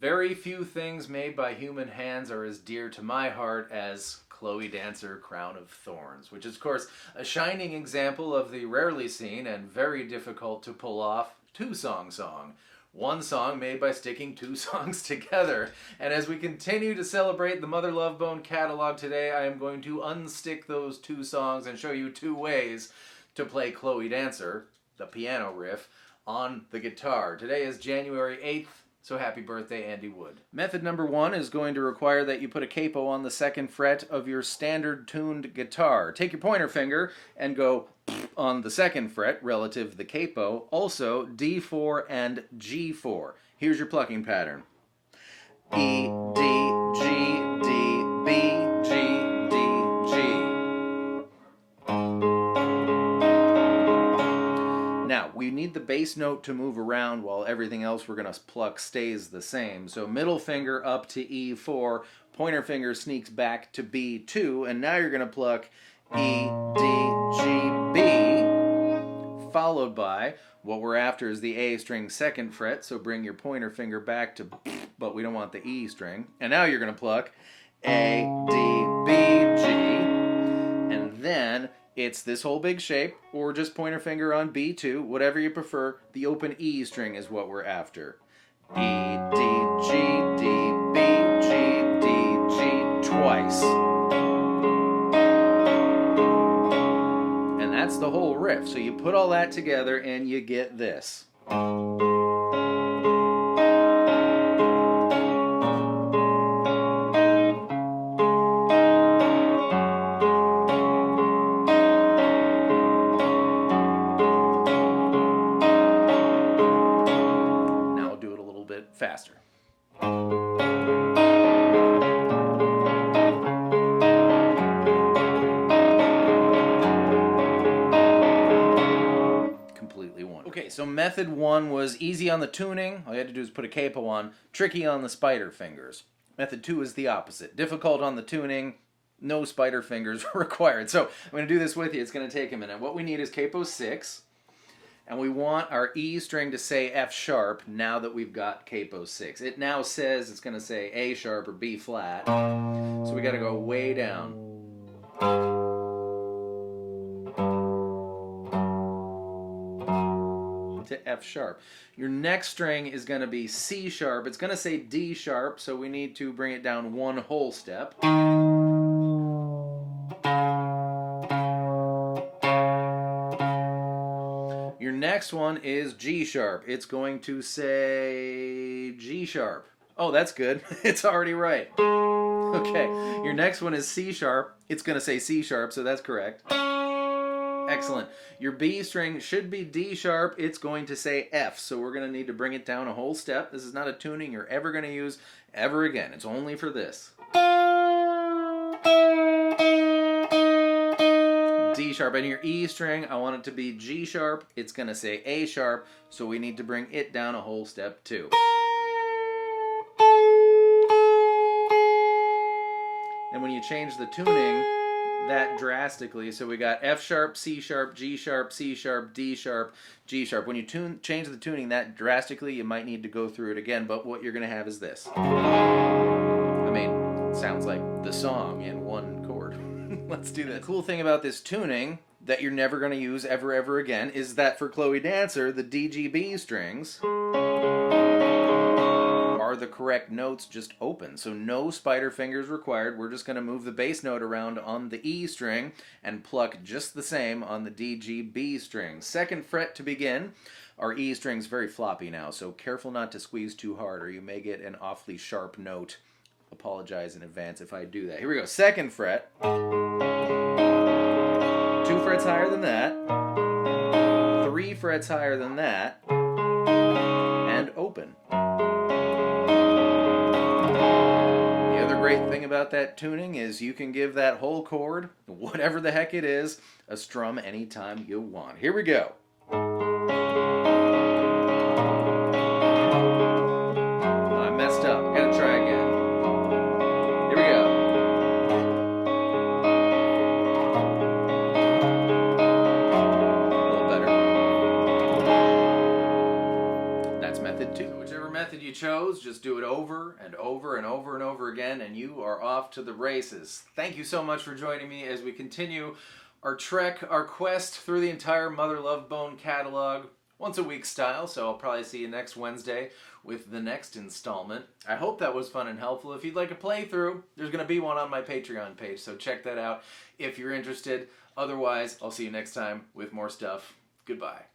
Very few things made by human hands are as dear to my heart as Chloe Dancer Crown of Thorns, which is, of course, a shining example of the rarely seen and very difficult to pull off two-song song. One song made by sticking two songs together. And as we continue to celebrate the Mother Love Bone catalog today, I am going to unstick those two songs and show you two ways to play Chloe Dancer, the piano riff, on the guitar. Today is January 8th. So happy birthday, Andy Wood. Method number one is going to require that you put a capo on the second fret of your standard tuned guitar. Take your pointer finger and go on the second fret relative to the capo. Also, D4 and G4. Here's your plucking pattern. E, D, G, D, B, G, D, G. Now, we need the bass note to move around while everything else we're going to pluck stays the same. So middle finger up to E4, pointer finger sneaks back to B2, and now you're going to pluck E, D, G, B, followed by, what we're after is the A string second fret, so bring your pointer finger back to, but we don't want the E string. And now you're going to pluck A, D, B, G, and then it's this whole big shape, or just pointer finger on B2, whatever you prefer. The open E string is what we're after. E, D, G, D, B, G, D, G, twice. And that's the whole riff. So you put all that together and you get this. Faster. Completely wonderful. Okay, so method one was easy on the tuning. All you had to do is put a capo on, tricky on the spider fingers. Method two is the opposite. Difficult on the tuning, no spider fingers required. So I'm going to do this with you. It's going to take a minute. What we need is capo 6. And we want our E string to say F sharp now that we've got capo 6. It now says it's going to say A sharp or B flat. So we got to go way down. To F sharp. Your next string is going to be C sharp. It's going to say D sharp, so we need to bring it down one whole step. Your next one is G sharp. It's going to say G sharp. Oh, that's good. It's already right. Okay, your next one is C sharp. It's going to say C sharp, so that's correct. Excellent. Your B string should be D sharp. It's going to say F, so we're going to need to bring it down a whole step. This is not a tuning you're ever going to use ever again. It's only for this. D sharp, and your E string, I want it to be G sharp. It's going to say A sharp, so we need to bring it down a whole step too. And when you change the tuning that drastically, so we got F sharp, C sharp, G sharp, C sharp, D sharp, G sharp. When you change the tuning that drastically, you might need to go through it again, but what you're going to have is this. I mean, it sounds like the song in one chord. Let's do that. The cool thing about this tuning that you're never going to use ever again is that for Chloe Dancer, the DGB strings are the correct notes just open. So no spider fingers required. We're just going to move the bass note around on the E string and pluck just the same on the DGB string. Second fret to begin. Our E string's very floppy now, so careful not to squeeze too hard or you may get an awfully sharp note. Apologize in advance if I do that. Here we go. Second fret. 2 frets higher than that. 3 frets higher than that. And open. The other great thing about that tuning is you can give that whole chord, whatever the heck it is, a strum anytime you want. Here we go. Oh, I messed up. I gotta try again. Here we go. A little better. That's method 2. Whichever method you chose, just do it over and over and over and over again, and you are off to the races. Thank you so much for joining me as we continue our trek, our quest through the entire Mother Love Bone catalog, once a week style, so I'll probably see you next Wednesday with the next installment. I hope that was fun and helpful. If you'd like a playthrough, there's going to be one on my Patreon page, so check that out if you're interested. Otherwise, I'll see you next time with more stuff. Goodbye.